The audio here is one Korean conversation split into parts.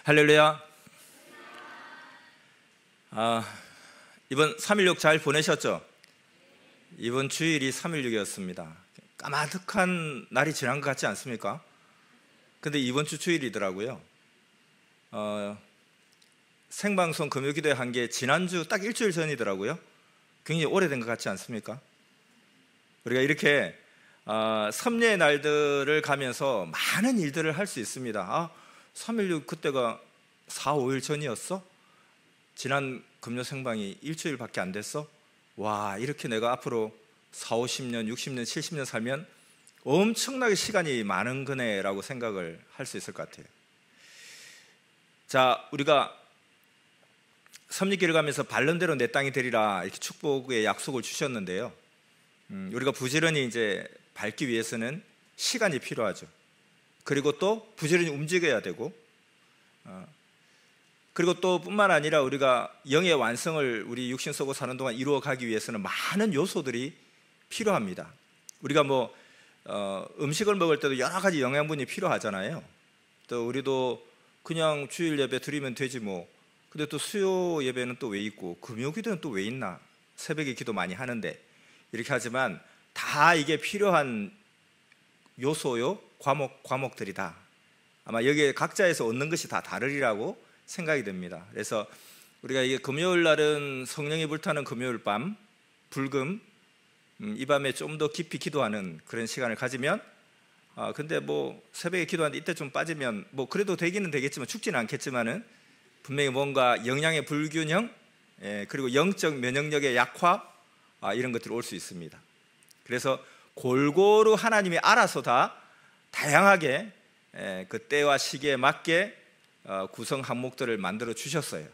할렐루야. 이번 3.16 잘 보내셨죠? 이번 주일이 3.16이었습니다. 까마득한 날이 지난 것 같지 않습니까? 근데 이번 주 주일이더라고요. 생방송 금요기도회 한 게 지난주 딱 일주일 전이더라고요. 굉장히 오래된 것 같지 않습니까? 우리가 이렇게 섭리의 날들을 가면서 많은 일들을 할 수 있습니다. 3.16 그때가 4, 5일 전이었어? 지난 금요 생방이 일주일밖에 안 됐어? 와, 이렇게 내가 앞으로 4, 50년, 60년, 70년 살면 엄청나게 시간이 많은 거네라고 생각을 할 수 있을 것 같아요. 자, 우리가 섭리길을 가면서 바른 대로 내 땅이 되리라 이렇게 축복의 약속을 주셨는데요. 우리가 부지런히 이제 밟기 위해서는 시간이 필요하죠. 그리고 또 부지런히 움직여야 되고, 그리고 또 뿐만 아니라 우리가 영의 완성을 우리 육신 속으로 사는 동안 이루어 가기 위해서는 많은 요소들이 필요합니다. 우리가 음식을 먹을 때도 여러 가지 영양분이 필요하잖아요. 또 우리도 그냥 주일 예배 드리면 되지 뭐. 근데 또 수요 예배는 또 왜 있고, 금요 기도는 또 왜 있나? 새벽에 기도 많이 하는데. 이렇게 하지만 다 이게 필요한 요소요, 과목들이다. 아마 여기에 각자에서 얻는 것이 다 다르리라고 생각이 됩니다. 그래서 우리가 이게 금요일 날은 성령이 불타는 금요일 밤, 불금, 이 밤에 좀 더 깊이 기도하는 그런 시간을 가지면, 근데 새벽에 기도하는데 이때 좀 빠지면 그래도 되기는 되겠지만 죽지는 않겠지만은 분명히 뭔가 영양의 불균형, 그리고 영적 면역력의 약화, 이런 것들이 올 수 있습니다. 그래서 골고루 하나님이 알아서 다 다양하게 그 때와 시기에 맞게 구성 항목들을 만들어 주셨어요.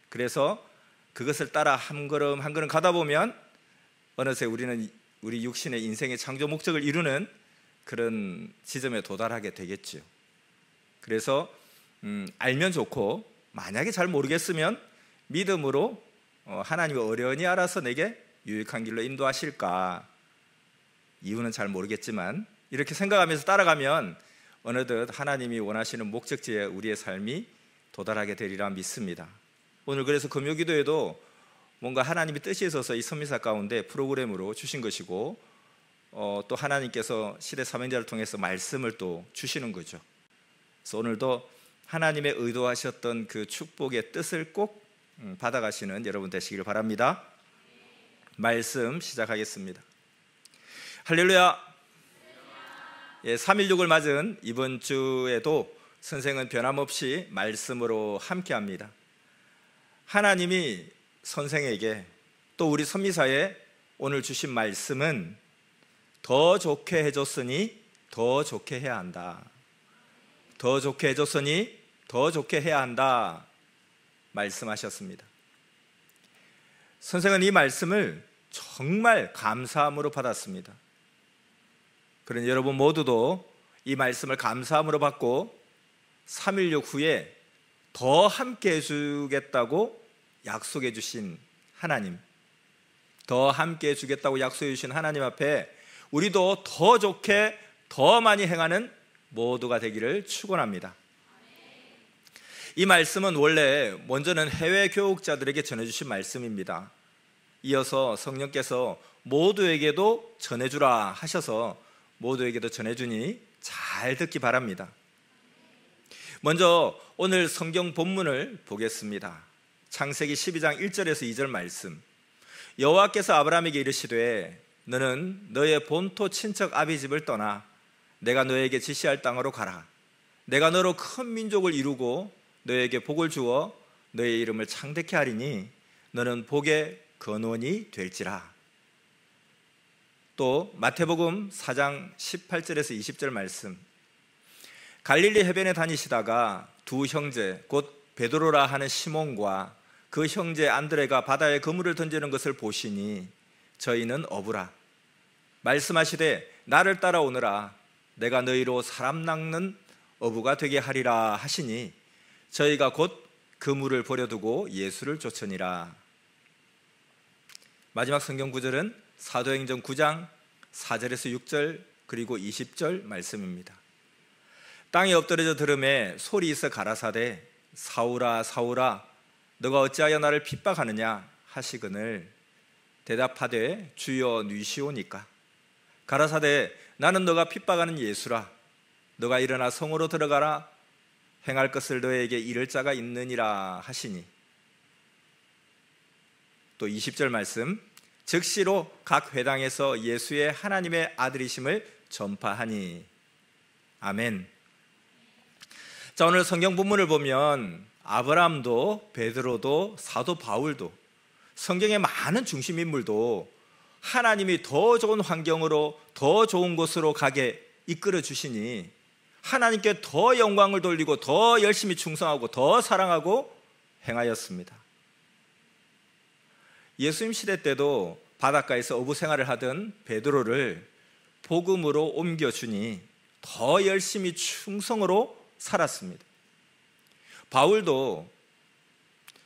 그래서 그것을 따라 한 걸음 한 걸음 가다 보면 어느새 우리는 우리 육신의 인생의 창조 목적을 이루는 그런 지점에 도달하게 되겠죠. 그래서 알면 좋고, 만약에 잘 모르겠으면 믿음으로 하나님이 어련히 알아서 내게 유익한 길로 인도하실까, 이유는 잘 모르겠지만 이렇게 생각하면서 따라가면 어느덧 하나님이 원하시는 목적지에 우리의 삶이 도달하게 되리라 믿습니다. 오늘 그래서 금요기도에도 뭔가 하나님이 뜻이 있어서 이 선미사 가운데 프로그램으로 주신 것이고, 또 하나님께서 시대 사명자를 통해서 말씀을 또 주시는 거죠. 그래서 오늘도 하나님의 의도하셨던 그 축복의 뜻을 꼭 받아가시는 여러분 되시길 바랍니다. 말씀 시작하겠습니다. 할렐루야. 3.16을 맞은 이번 주에도 선생은 변함없이 말씀으로 함께합니다. 하나님이 선생에게 또 우리 선미사에 오늘 주신 말씀은 더 좋게 해줬으니 더 좋게 해야 한다. 더 좋게 해줬으니 더 좋게 해야 한다 말씀하셨습니다. 선생은 이 말씀을 정말 감사함으로 받았습니다. 그러니 여러분 모두도 이 말씀을 감사함으로 받고 3.16 후에 더 함께 해주겠다고 약속해 주신 하나님, 더 함께 해주겠다고 약속해 주신 하나님 앞에 우리도 더 좋게 더 많이 행하는 모두가 되기를 축원합니다. 이 말씀은 원래 먼저는 해외 교육자들에게 전해주신 말씀입니다. 이어서 성령께서 모두에게도 전해주라 하셔서 모두에게도 전해주니 잘 듣기 바랍니다. 먼저 오늘 성경 본문을 보겠습니다. 창세기 12장 1절에서 2절 말씀. 여호와께서 아브라함에게 이르시되 너는 너의 본토 친척 아비 집을 떠나 내가 너에게 지시할 땅으로 가라. 내가 너로 큰 민족을 이루고 너에게 복을 주어 너의 이름을 창대케 하리니 너는 복의 근원이 될지라. 또 마태복음 4장 18절에서 20절 말씀. 갈릴리 해변에 다니시다가 두 형제 곧 베드로라 하는 시몬과 그 형제 안드레가 바다에 그물을 던지는 것을 보시니 저희는 어부라. 말씀하시되 나를 따라오너라. 내가 너희로 사람 낚는 어부가 되게 하리라 하시니 저희가 곧 그물을 버려두고 예수를 쫓으니라. 마지막 성경 구절은 사도행전 9장 4절에서 6절 그리고 20절 말씀입니다. 땅에 엎드려져 들음에 소리 있어 가라사대 사울아 사울아 너가 어찌하여 나를 핍박하느냐 하시거늘 대답하되 주여 누이시오니까 가라사대 나는 너가 핍박하는 예수라 너가 일어나 성으로 들어가라 행할 것을 너에게 이를 자가 있느니라 하시니 또 20절 말씀 즉시로 각 회당에서 예수의 하나님의 아들이심을 전파하니 아멘. 자, 오늘 성경 본문을 보면 아브라함도 베드로도 사도 바울도 성경의 많은 중심 인물도 하나님이 더 좋은 환경으로 더 좋은 곳으로 가게 이끌어 주시니 하나님께 더 영광을 돌리고 더 열심히 충성하고 더 사랑하고 행하였습니다. 예수님 시대 때도 바닷가에서 어부 생활을 하던 베드로를 복음으로 옮겨주니 더 열심히 충성으로 살았습니다. 바울도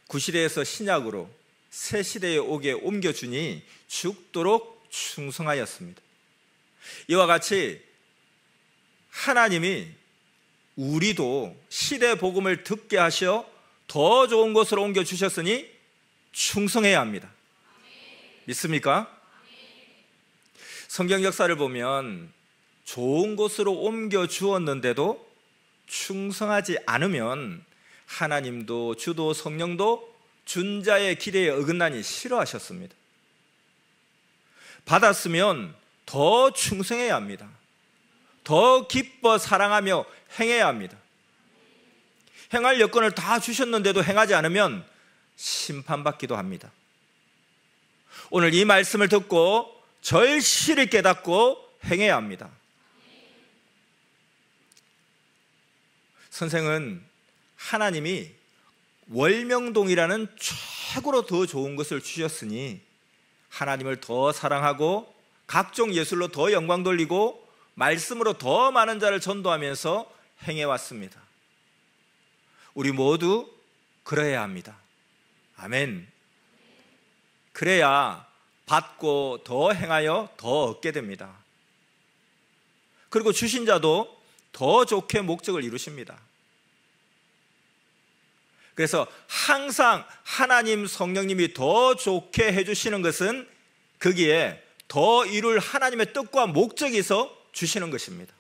구시대에서 신약으로 새 시대에 오게 옮겨주니 죽도록 충성하였습니다. 이와 같이 하나님이 우리도 시대 복음을 듣게 하셔 더 좋은 곳으로 옮겨주셨으니 충성해야 합니다. 믿습니까? 성경 역사를 보면 좋은 곳으로 옮겨주었는데도 충성하지 않으면 하나님도 주도 성령도 준자의 기대에 어긋나니 싫어하셨습니다. 받았으면 더 충성해야 합니다. 더 기뻐 사랑하며 행해야 합니다. 행할 여건을 다 주셨는데도 행하지 않으면 심판받기도 합니다. 오늘 이 말씀을 듣고 절실히 깨닫고 행해야 합니다. 선생은 하나님이 월명동이라는 최고로 더 좋은 것을 주셨으니 하나님을 더 사랑하고 각종 예술로 더 영광 돌리고 말씀으로 더 많은 자를 전도하면서 행해왔습니다. 우리 모두 그래야 합니다. 아멘. 그래야 받고 더 행하여 더 얻게 됩니다. 그리고 주신 자도 더 좋게 목적을 이루십니다. 그래서 항상 하나님 성령님이 더 좋게 해주시는 것은 거기에 더 이룰 하나님의 뜻과 목적이 있어 주시는 것입니다.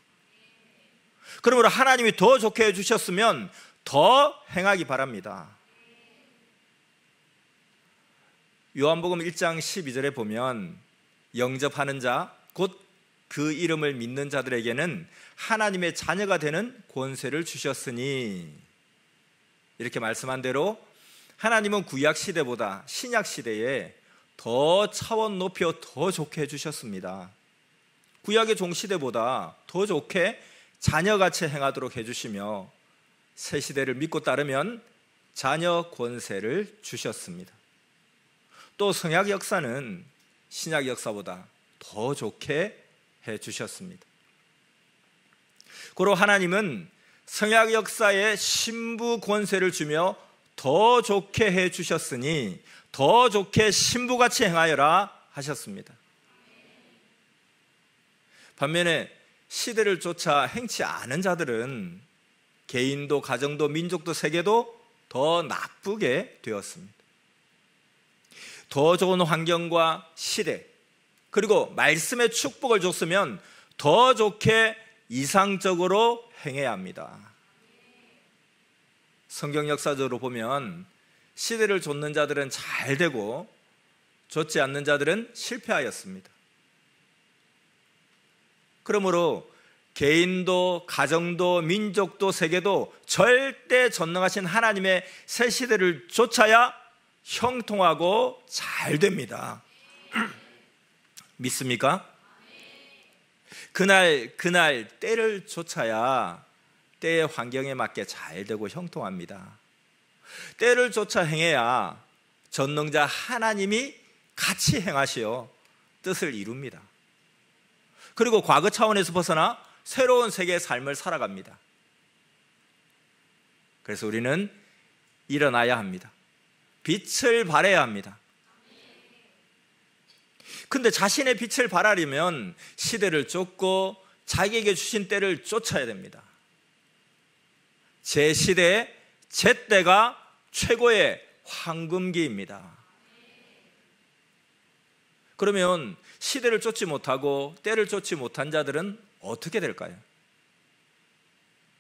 그러므로 하나님이 더 좋게 해주셨으면 더 행하기 바랍니다. 요한복음 1장 12절에 보면 영접하는 자, 곧 그 이름을 믿는 자들에게는 하나님의 자녀가 되는 권세를 주셨으니 이렇게 말씀한 대로 하나님은 구약 시대보다 신약 시대에 더 차원 높여 더 좋게 해주셨습니다. 구약의 종시대보다 더 좋게 자녀같이 행하도록 해주시며 새 시대를 믿고 따르면 자녀 권세를 주셨습니다. 또 성약 역사는 신약 역사보다 더 좋게 해주셨습니다. 고로 하나님은 성약 역사에 신부 권세를 주며 더 좋게 해주셨으니 더 좋게 신부같이 행하여라 하셨습니다. 반면에 시대를 쫓아 행치 않은 자들은 개인도 가정도 민족도 세계도 더 나쁘게 되었습니다. 더 좋은 환경과 시대 그리고 말씀의 축복을 줬으면 더 좋게 이상적으로 행해야 합니다. 성경 역사적으로 보면 시대를 좇는 자들은 잘 되고 좇지 않는 자들은 실패하였습니다. 그러므로 개인도 가정도 민족도 세계도 절대 전능하신 하나님의 새 시대를 좇아야 형통하고 잘 됩니다. 믿습니까? 그날 때를 좇아야 때의 환경에 맞게 잘 되고 형통합니다. 때를 쫓아 행해야 전능자 하나님이 같이 행하시어 뜻을 이룹니다. 그리고 과거 차원에서 벗어나 새로운 세계의 삶을 살아갑니다. 그래서 우리는 일어나야 합니다. 빛을 발해야 합니다. 근데 자신의 빛을 발하려면 시대를 쫓고 자기에게 주신 때를 쫓아야 됩니다. 제 시대의 제때가 최고의 황금기입니다. 그러면 시대를 쫓지 못하고 때를 쫓지 못한 자들은 어떻게 될까요?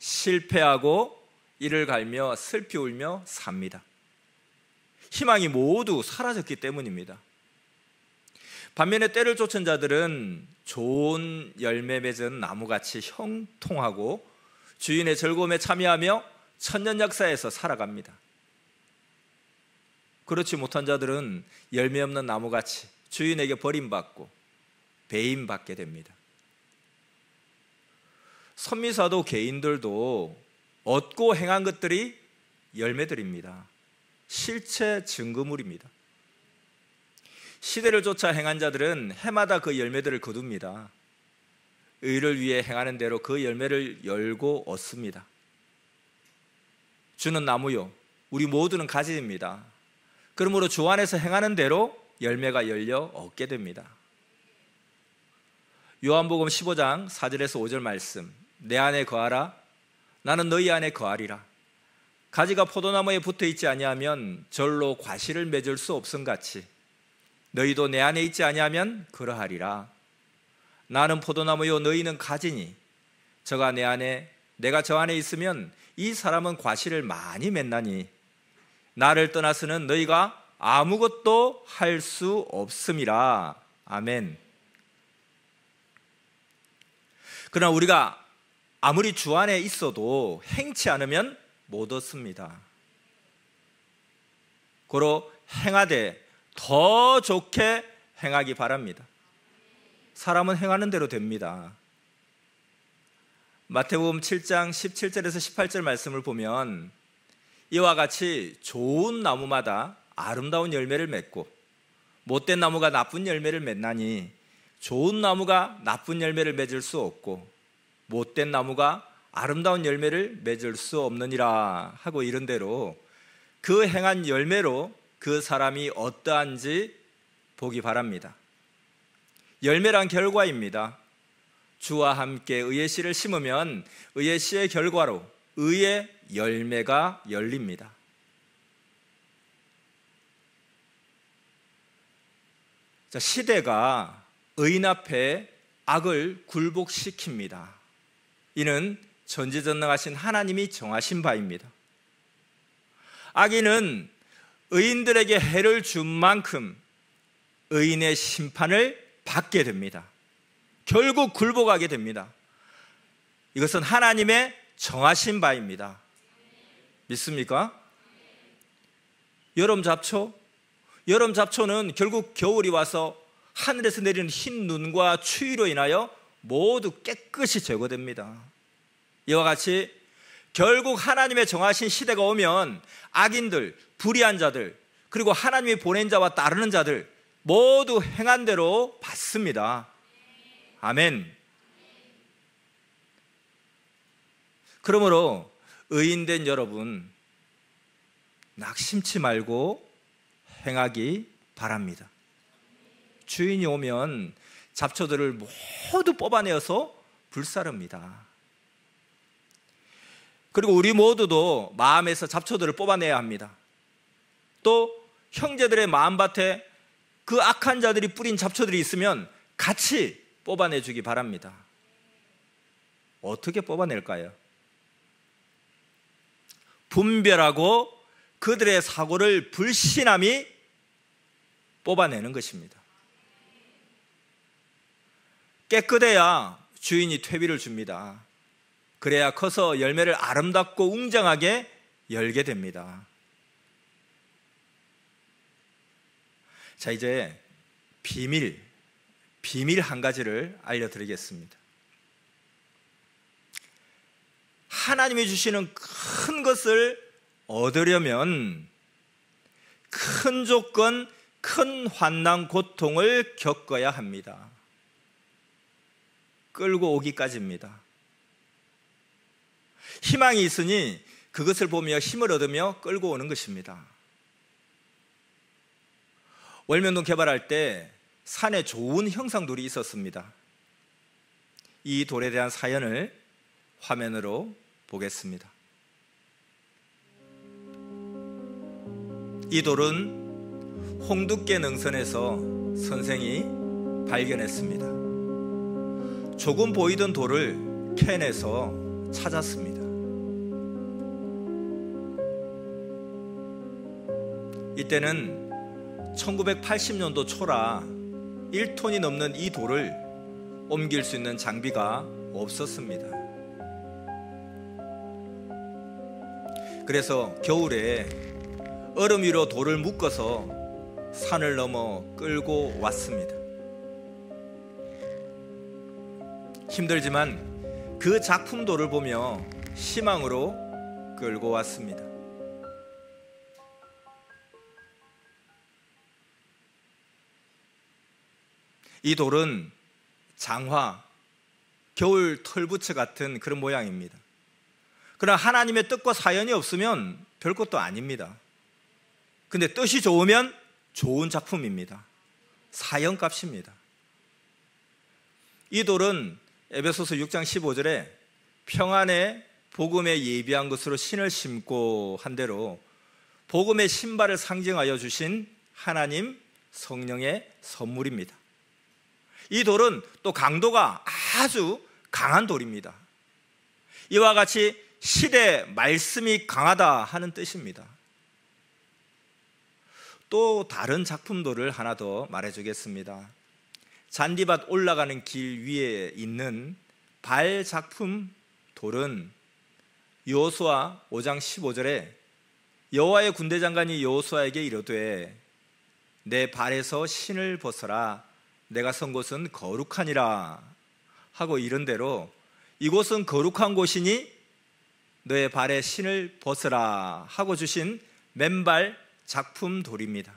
실패하고 이를 갈며 슬피 울며 삽니다. 희망이 모두 사라졌기 때문입니다. 반면에 때를 쫓은 자들은 좋은 열매 맺은 나무같이 형통하고 주인의 즐거움에 참여하며 천년역사에서 살아갑니다. 그렇지 못한 자들은 열매 없는 나무같이 주인에게 버림받고 배임받게 됩니다. 선미사도 개인들도 얻고 행한 것들이 열매들입니다. 실체 증거물입니다. 시대를 쫓아 행한 자들은 해마다 그 열매들을 거둡니다. 의를 위해 행하는 대로 그 열매를 열고 얻습니다. 주는 나무요 우리 모두는 가지입니다. 그러므로 주 안에서 행하는 대로 열매가 열려 얻게 됩니다. 요한복음 15장 4절에서 5절 말씀, 내 안에 거하라 나는 너희 안에 거하리라. 가지가 포도나무에 붙어 있지 아니하면 절로 과실을 맺을 수 없음같이 너희도 내 안에 있지 아니하면 그러하리라. 나는 포도나무요 너희는 가지니 저가 내 안에 내가 저 안에 있으면 이 사람은 과실을 많이 맺나니 나를 떠나서는 너희가 아무것도 할 수 없음이라. 아멘. 그러나 우리가 아무리 주 안에 있어도 행치 않으면 못 얻습니다. 고로 행하되 더 좋게 행하기 바랍니다. 사람은 행하는 대로 됩니다. 마태복음 7장 17절에서 18절 말씀을 보면 이와 같이 좋은 나무마다 아름다운 열매를 맺고 못된 나무가 나쁜 열매를 맺나니 좋은 나무가 나쁜 열매를 맺을 수 없고 못된 나무가 아름다운 열매를 맺을 수 없느니라 하고 이런 대로 그 행한 열매로 그 사람이 어떠한지 보기 바랍니다. 열매란 결과입니다. 주와 함께 의의 씨를 심으면 의의 씨의 결과로 의의 열매가 열립니다. 자, 시대가 의인 앞에 악을 굴복시킵니다. 이는 전지전능하신 하나님이 정하신 바입니다. 악인은 의인들에게 해를 준 만큼 의인의 심판을 받게 됩니다. 결국 굴복하게 됩니다. 이것은 하나님의 정하신 바입니다. 믿습니까? 여름 잡초는 결국 겨울이 와서 하늘에서 내리는 흰 눈과 추위로 인하여 모두 깨끗이 제거됩니다. 이와 같이 결국 하나님의 정하신 시대가 오면 악인들, 불의한 자들, 그리고 하나님이 보낸 자와 따르는 자들 모두 행한 대로 받습니다. 아멘. 그러므로 의인된 여러분, 낙심치 말고 행하기 바랍니다. 주인이 오면 잡초들을 모두 뽑아내어서 불사릅니다. 그리고 우리 모두도 마음에서 잡초들을 뽑아내야 합니다. 또 형제들의 마음밭에 그 악한 자들이 뿌린 잡초들이 있으면 같이 뽑아내주기 바랍니다. 어떻게 뽑아낼까요? 분별하고 그들의 사고를 불신함이 뽑아내는 것입니다. 깨끗해야 주인이 퇴비를 줍니다. 그래야 커서 열매를 아름답고 웅장하게 열게 됩니다. 자, 이제 비밀 한 가지를 알려드리겠습니다. 하나님이 주시는 큰 것을 얻으려면 큰 조건, 큰 환난, 고통을 겪어야 합니다. 끌고 오기까지입니다. 희망이 있으니 그것을 보며 힘을 얻으며 끌고 오는 것입니다. 월면동 개발할 때 산에 좋은 형상돌이 있었습니다. 이 돌에 대한 사연을 화면으로 보겠습니다. 이 돌은 홍두깨 능선에서 선생이 발견했습니다. 조금 보이던 돌을 캔에서 찾았습니다. 이때는 1980년도 초라 1톤이 넘는 이 돌을 옮길 수 있는 장비가 없었습니다. 그래서 겨울에 얼음 위로 돌을 묶어서 산을 넘어 끌고 왔습니다. 힘들지만 그 작품돌을 보며 희망으로 끌고 왔습니다. 이 돌은 장화, 겨울 털부처 같은 그런 모양입니다. 그러나 하나님의 뜻과 사연이 없으면 별것도 아닙니다. 근데 뜻이 좋으면 좋은 작품입니다. 사연값입니다. 이 돌은 에베소서 6장 15절에 평안의 복음에 예비한 것으로 신을 심고 한 대로 복음의 신발을 상징하여 주신 하나님 성령의 선물입니다. 이 돌은 또 강도가 아주 강한 돌입니다. 이와 같이 시대 말씀이 강하다 하는 뜻입니다. 또 다른 작품돌을 하나 더 말해주겠습니다. 잔디밭 올라가는 길 위에 있는 발 작품 돌은 여호수아 5장 15절에 여호와의 군대 장관이 여호수아에게 이르되 내 발에서 신을 벗어라 내가 선 곳은 거룩하니라 하고 이른 대로 이곳은 거룩한 곳이니 너의 발에 신을 벗어라 하고 주신 맨발 작품 돌입니다.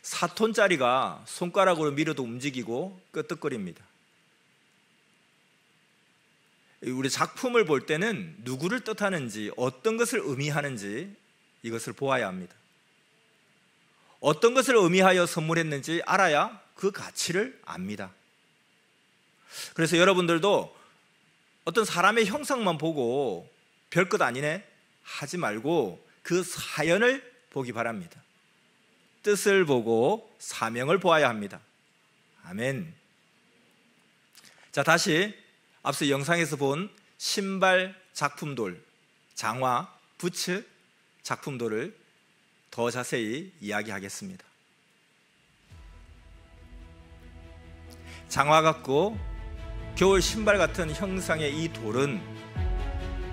4톤짜리가 손가락으로 밀어도 움직이고 끄떡거립니다. 우리 작품을 볼 때는 누구를 뜻하는지 어떤 것을 의미하는지 이것을 보아야 합니다. 어떤 것을 의미하여 선물했는지 알아야 그 가치를 압니다. 그래서 여러분들도 어떤 사람의 형상만 보고 별것 아니네 하지 말고 그 사연을 보기 바랍니다. 뜻을 보고 사명을 보아야 합니다. 아멘. 자, 다시 앞서 영상에서 본 신발 작품돌, 장화, 부츠 작품돌을 더 자세히 이야기하겠습니다. 장화 같고 겨울 신발 같은 형상의 이 돌은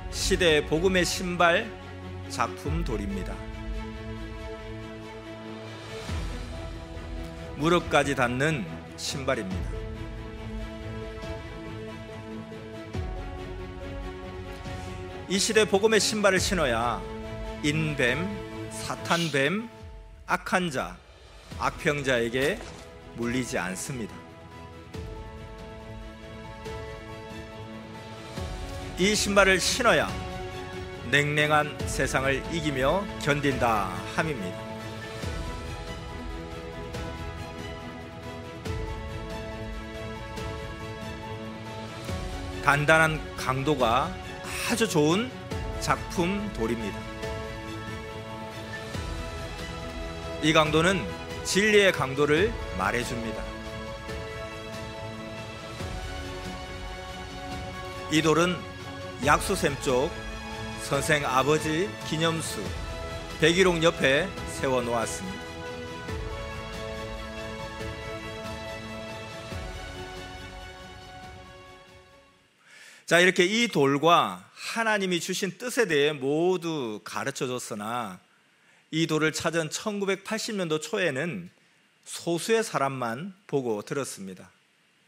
시대의 복음의 신발 작품돌입니다. 무릎까지 닿는 신발입니다. 이 시대 복음의 신발을 신어야 인뱀, 사탄뱀, 악한 자, 악평자에게 물리지 않습니다. 이 신발을 신어야 냉랭한 세상을 이기며 견딘다 함입니다. 단단한 강도가 아주 좋은 작품 돌입니다. 이 강도는 진리의 강도를 말해줍니다. 이 돌은 약수샘 쪽 선생 아버지 기념수 백일홍 옆에 세워놓았습니다. 자, 이렇게 이 돌과 하나님이 주신 뜻에 대해 모두 가르쳐 줬으나 이 돌을 찾은 1980년도 초에는 소수의 사람만 보고 들었습니다.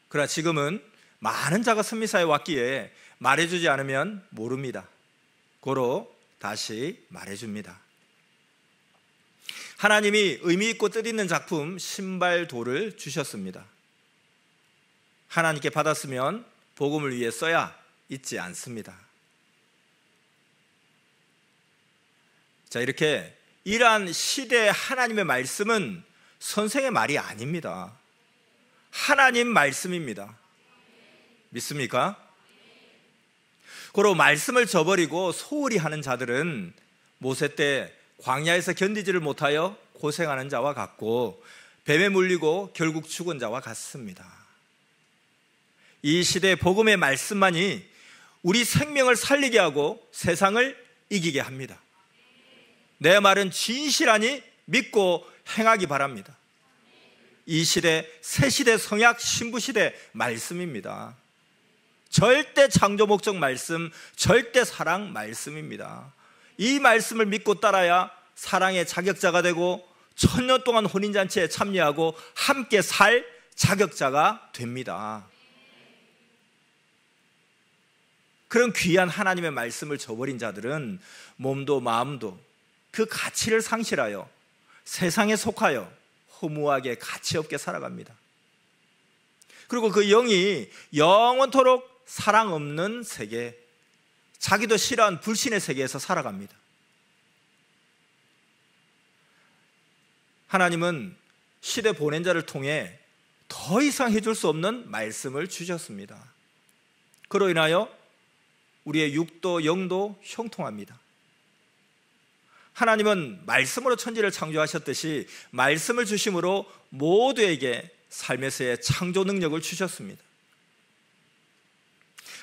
그러나 지금은 많은 자가 선미사에 왔기에 말해주지 않으면 모릅니다. 고로 다시 말해줍니다. 하나님이 의미 있고 뜻있는 작품 신발 돌을 주셨습니다. 하나님께 받았으면 복음을 위해 써야 잊지 않습니다. 자, 이렇게 이러한 시대의 하나님의 말씀은 선생의 말이 아닙니다. 하나님 말씀입니다. 믿습니까? 고로 말씀을 저버리고 소홀히 하는 자들은 모세 때 광야에서 견디지를 못하여 고생하는 자와 같고 뱀에 물리고 결국 죽은 자와 같습니다. 이 시대의 복음의 말씀만이 우리 생명을 살리게 하고 세상을 이기게 합니다. 내 말은 진실하니 믿고 행하기 바랍니다. 이 시대, 새 시대 성약 신부 시대 말씀입니다. 절대 창조 목적 말씀, 절대 사랑 말씀입니다. 이 말씀을 믿고 따라야 사랑의 자격자가 되고 천년 동안 혼인잔치에 참여하고 함께 살 자격자가 됩니다. 그런 귀한 하나님의 말씀을 저버린 자들은 몸도 마음도 그 가치를 상실하여 세상에 속하여 허무하게 가치 없게 살아갑니다. 그리고 그 영이 영원토록 사랑 없는 세계, 자기도 싫어한 불신의 세계에서 살아갑니다. 하나님은 시대 보낸 자를 통해 더 이상 해줄 수 없는 말씀을 주셨습니다. 그로 인하여 우리의 육도 영도 형통합니다. 하나님은 말씀으로 천지를 창조하셨듯이 말씀을 주심으로 모두에게 삶에서의 창조 능력을 주셨습니다.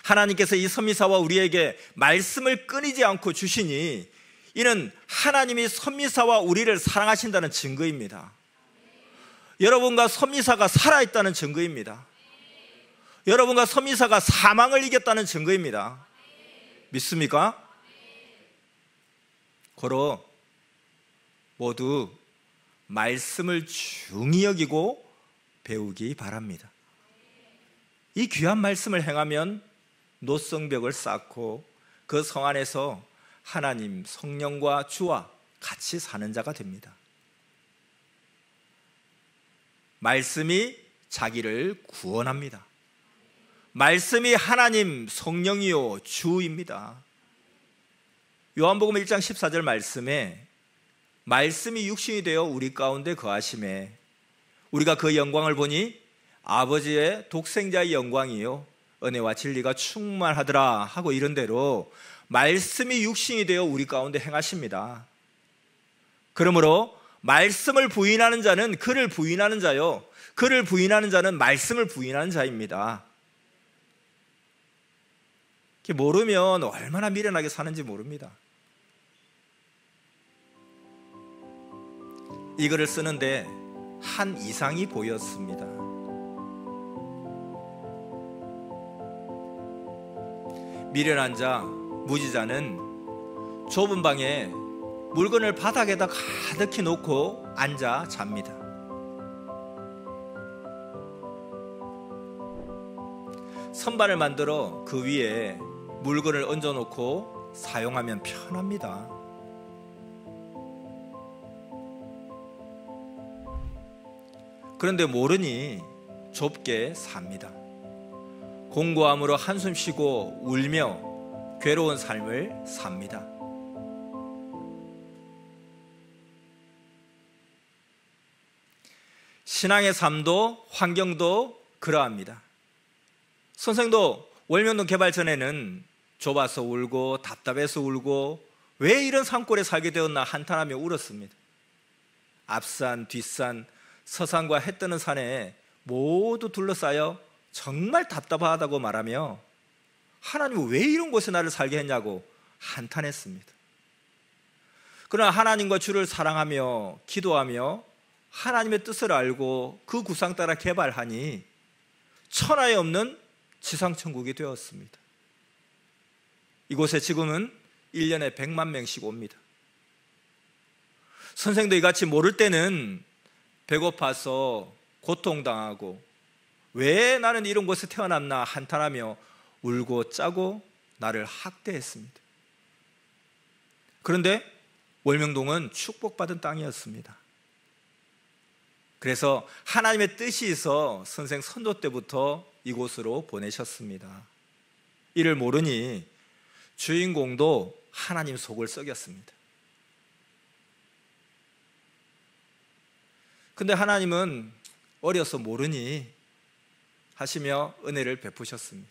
하나님께서 이 선미사와 우리에게 말씀을 끊이지 않고 주시니 이는 하나님이 선미사와 우리를 사랑하신다는 증거입니다. 여러분과 선미사가 살아있다는 증거입니다. 여러분과 선미사가 사망을 이겼다는 증거입니다. 믿습니까? 고로 모두 말씀을 중히 여기고 배우기 바랍니다. 이 귀한 말씀을 행하면 노성벽을 쌓고 그 성 안에서 하나님 성령과 주와 같이 사는 자가 됩니다. 말씀이 자기를 구원합니다. 말씀이 하나님 성령이요 주입니다. 요한복음 1장 14절 말씀에 말씀이 육신이 되어 우리 가운데 거하심에 우리가 그 영광을 보니 아버지의 독생자의 영광이요 은혜와 진리가 충만하더라 하고 이런 대로 말씀이 육신이 되어 우리 가운데 행하십니다. 그러므로 말씀을 부인하는 자는 그를 부인하는 자요, 그를 부인하는 자는 말씀을 부인하는 자입니다. 모르면 얼마나 미련하게 사는지 모릅니다. 이 글을 쓰는데 한 이상이 보였습니다. 미련한 자, 무지자는 좁은 방에 물건을 바닥에다 가득히 놓고 앉아 잡니다. 선반을 만들어 그 위에 물건을 얹어놓고 사용하면 편합니다. 그런데 모르니 좁게 삽니다. 공고함으로 한숨 쉬고 울며 괴로운 삶을 삽니다. 신앙의 삶도 환경도 그러합니다. 선생도 월명동 개발 전에는 좁아서 울고 답답해서 울고 왜 이런 산골에 살게 되었나 한탄하며 울었습니다. 앞산 뒷산 서산과 해 뜨는 산에 모두 둘러싸여 정말 답답하다고 말하며 하나님은 왜 이런 곳에 나를 살게 했냐고 한탄했습니다. 그러나 하나님과 주를 사랑하며 기도하며 하나님의 뜻을 알고 그 구상 따라 개발하니 천하에 없는 지상천국이 되었습니다. 이곳에 지금은 1년에 100만 명씩 옵니다. 선생도 이같이 모를 때는 배고파서 고통당하고 왜 나는 이런 곳에 태어났나 한탄하며 울고 짜고 나를 학대했습니다. 그런데 월명동은 축복받은 땅이었습니다. 그래서 하나님의 뜻이 있어 선생 선조 때부터 이곳으로 보내셨습니다. 이를 모르니 주인공도 하나님 속을 썩였습니다. 근데 하나님은 어려서 모르니 하시며 은혜를 베푸셨습니다.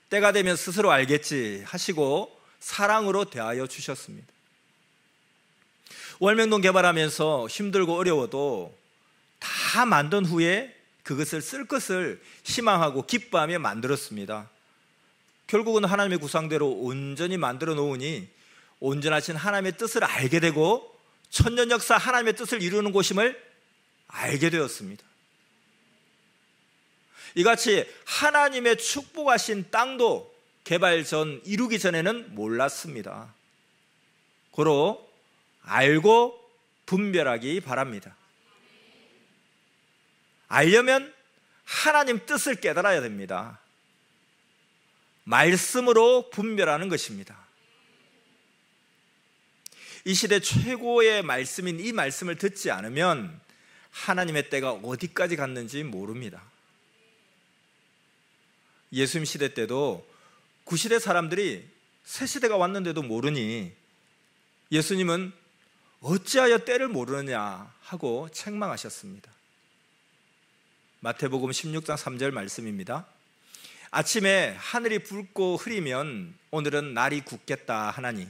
때가 되면 스스로 알겠지 하시고 사랑으로 대하여 주셨습니다. 월명동 개발하면서 힘들고 어려워도 다 만든 후에 그것을 쓸 것을 희망하고 기뻐하며 만들었습니다. 결국은 하나님의 구상대로 온전히 만들어 놓으니 온전하신 하나님의 뜻을 알게 되고 천년 역사 하나님의 뜻을 이루는 곳임을 알게 되었습니다. 이같이 하나님의 축복하신 땅도 개발 전, 이루기 전에는 몰랐습니다. 고로 알고 분별하기 바랍니다. 알려면 하나님 뜻을 깨달아야 됩니다. 말씀으로 분별하는 것입니다. 이 시대 최고의 말씀인 이 말씀을 듣지 않으면 하나님의 때가 어디까지 갔는지 모릅니다. 예수님 시대 때도 구시대 사람들이 새 시대가 왔는데도 모르니 예수님은 어찌하여 때를 모르느냐 하고 책망하셨습니다. 마태복음 16장 3절 말씀입니다. 아침에 하늘이 붉고 흐리면 오늘은 날이 굳겠다 하나니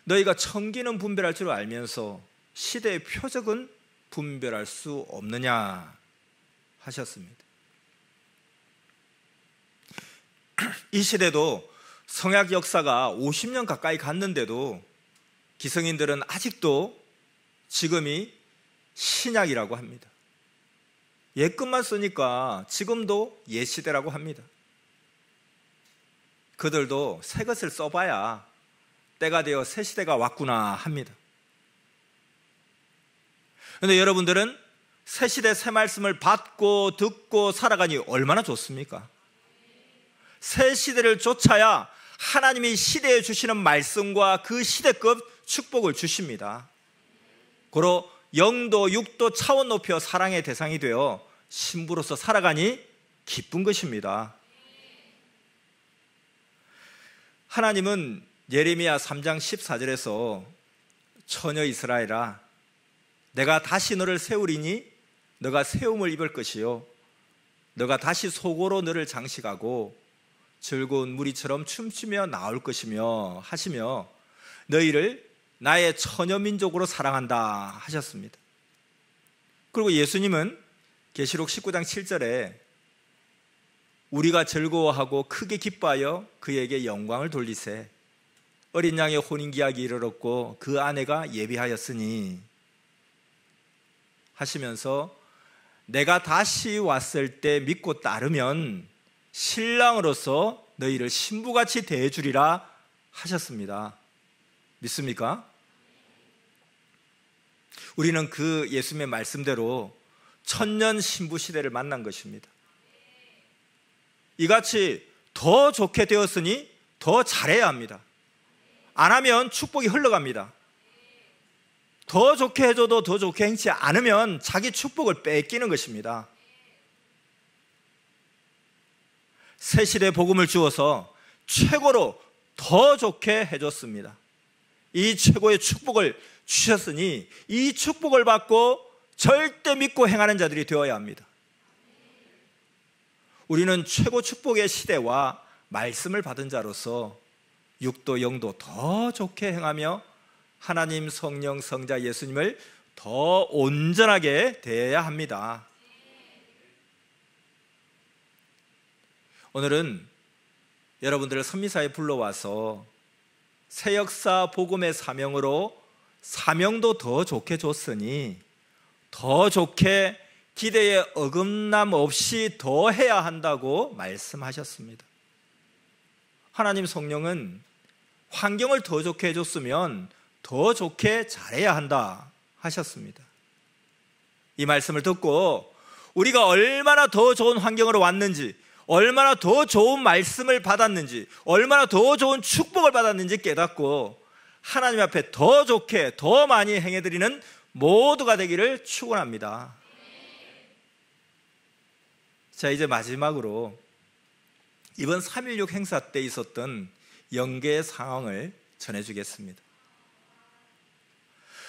너희가 청기는 분별할 줄 알면서 시대의 표적은 분별할 수 없느냐 하셨습니다. 이 시대도 성약 역사가 50년 가까이 갔는데도 기성인들은 아직도 지금이 신약이라고 합니다. 옛것만 쓰니까 지금도 옛시대라고 합니다. 그들도 새 것을 써봐야 때가 되어 새 시대가 왔구나 합니다. 그런데 여러분들은 새 시대 새 말씀을 받고 듣고 살아가니 얼마나 좋습니까? 새 시대를 쫓아야 하나님이 시대에 주시는 말씀과 그 시대급 축복을 주십니다. 고로 영도 육도 차원 높여 사랑의 대상이 되어 신부로서 살아가니 기쁜 것입니다. 하나님은 예레미야 3장 14절에서 처녀 이스라엘아 내가 다시 너를 세우리니 너가 세움을 입을 것이요 너가 다시 속으로 너를 장식하고 즐거운 무리처럼 춤추며 나올 것이며 하시며 너희를 나의 처녀 민족으로 사랑한다 하셨습니다. 그리고 예수님은 계시록 19장 7절에 우리가 즐거워하고 크게 기뻐하여 그에게 영광을 돌리세 어린 양의 혼인기약이 이르렀고 그 아내가 예비하였으니 하시면서 내가 다시 왔을 때 믿고 따르면 신랑으로서 너희를 신부같이 대해주리라 하셨습니다. 믿습니까? 우리는 그 예수님의 말씀대로 천년 신부 시대를 만난 것입니다. 이같이 더 좋게 되었으니 더 잘해야 합니다. 안 하면 축복이 흘러갑니다. 더 좋게 해줘도 더 좋게 행치 않으면 자기 축복을 뺏기는 것입니다. 새 시대 복음을 주어서 최고로 더 좋게 해줬습니다. 이 최고의 축복을 주셨으니 이 축복을 받고 절대 믿고 행하는 자들이 되어야 합니다. 우리는 최고 축복의 시대와 말씀을 받은 자로서 육도 영도 더 좋게 행하며 하나님 성령 성자 예수님을 더 온전하게 대해야 합니다. 오늘은 여러분들을 선미사에 불러와서 새 역사 복음의 사명으로 사명도 더 좋게 줬으니 더 좋게 기대에 어긋남 없이 더 해야 한다고 말씀하셨습니다. 하나님 성령은 환경을 더 좋게 해줬으면 더 좋게 잘해야 한다 하셨습니다. 이 말씀을 듣고 우리가 얼마나 더 좋은 환경으로 왔는지, 얼마나 더 좋은 말씀을 받았는지, 얼마나 더 좋은 축복을 받았는지 깨닫고 하나님 앞에 더 좋게 더 많이 행해드리는 모두가 되기를 축원합니다. 자, 이제 마지막으로 이번 3.16 행사 때 있었던 영계의 상황을 전해주겠습니다.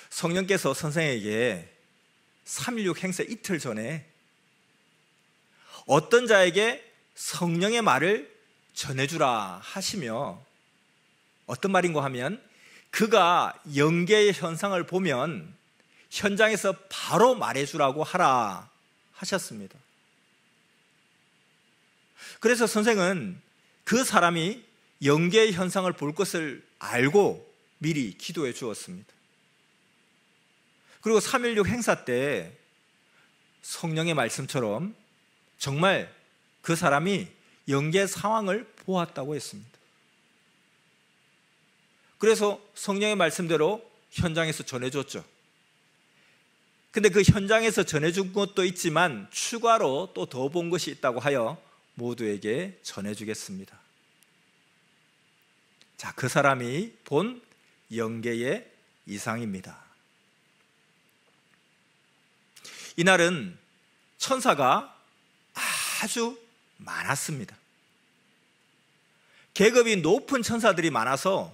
성령께서 선생에게 3.16 행사 이틀 전에 어떤 자에게 성령의 말을 전해주라 하시며 어떤 말인가 하면 그가 영계의 현상을 보면 현장에서 바로 말해주라고 하라 하셨습니다. 그래서 선생은 그 사람이 영계의 현상을 볼 것을 알고 미리 기도해 주었습니다. 그리고 3.16 행사 때 성령의 말씀처럼 정말 그 사람이 영계 상황을 보았다고 했습니다. 그래서 성령의 말씀대로 현장에서 전해줬죠. 근데 그 현장에서 전해준 것도 있지만 추가로 또 더 본 것이 있다고 하여 모두에게 전해주겠습니다. 자, 그 사람이 본 영계의 이상입니다. 이날은 천사가 아주 많았습니다. 계급이 높은 천사들이 많아서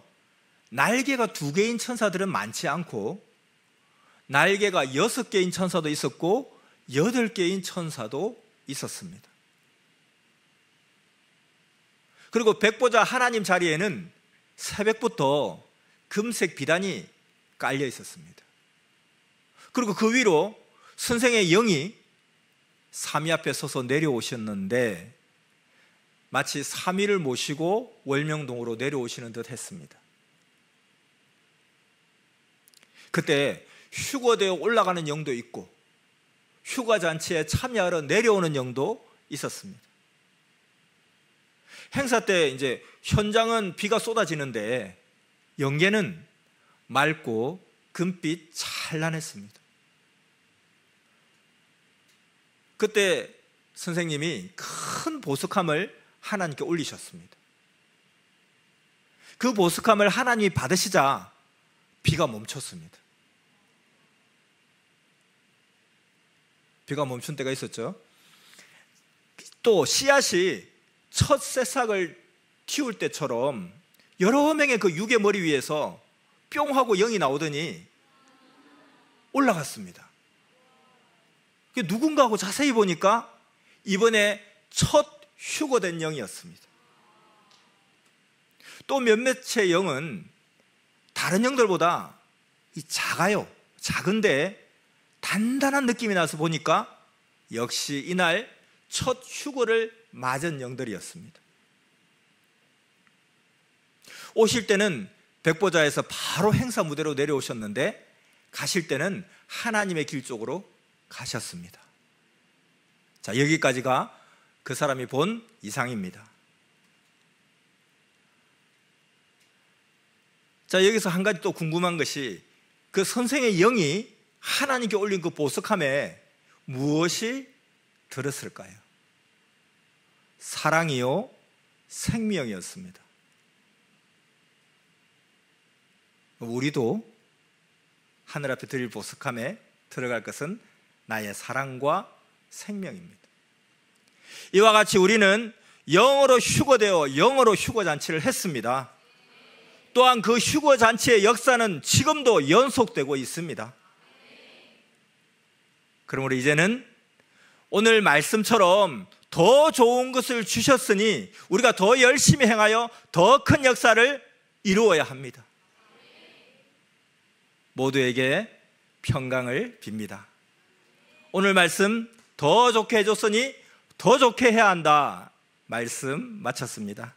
날개가 2개인 천사들은 많지 않고 날개가 6개인 천사도 있었고 8개인 천사도 있었습니다. 그리고 백보자 하나님 자리에는 새벽부터 금색 비단이 깔려 있었습니다. 그리고 그 위로 선생의 영이 삼위 앞에 서서 내려오셨는데 마치 삼위를 모시고 월명동으로 내려오시는 듯 했습니다. 그때 휴거되어 올라가는 영도 있고 휴가잔치에 참여하러 내려오는 영도 있었습니다. 행사 때 이제 현장은 비가 쏟아지는데 영계는 맑고 금빛 찬란했습니다. 그때 선생님이 큰 보석함을 하나님께 올리셨습니다. 그 보석함을 하나님이 받으시자 비가 멈췄습니다. 비가 멈춘 때가 있었죠. 또 씨앗이 첫 새싹을 틔울 때처럼 여러 명의 그 육의 머리 위에서 뿅 하고 영이 나오더니 올라갔습니다. 누군가 하고 자세히 보니까 이번에 첫 휴거된 영이었습니다. 또 몇몇의 영은 다른 영들보다 작아요. 작은데 단단한 느낌이 나서 보니까 역시 이날 첫 휴거를 맞은 영들이었습니다. 오실 때는 백보자에서 바로 행사 무대로 내려오셨는데 가실 때는 하나님의 길 쪽으로 가셨습니다. 자, 여기까지가 그 사람이 본 이상입니다. 자, 여기서 한 가지 또 궁금한 것이 그 선생의 영이 하나님께 올린 그 보석함에 무엇이 들었을까요? 사랑이요, 생명이었습니다. 우리도 하늘 앞에 드릴 보석함에 들어갈 것은 나의 사랑과 생명입니다. 이와 같이 우리는 영으로 휴거되어 영으로 휴거잔치를 했습니다. 또한 그 휴거잔치의 역사는 지금도 연속되고 있습니다. 그러므로 이제는 오늘 말씀처럼 더 좋은 것을 주셨으니 우리가 더 열심히 행하여 더 큰 역사를 이루어야 합니다. 모두에게 평강을 빕니다. 오늘 말씀 더 좋게 해줬으니 더 좋게 해야 한다. 말씀 마쳤습니다.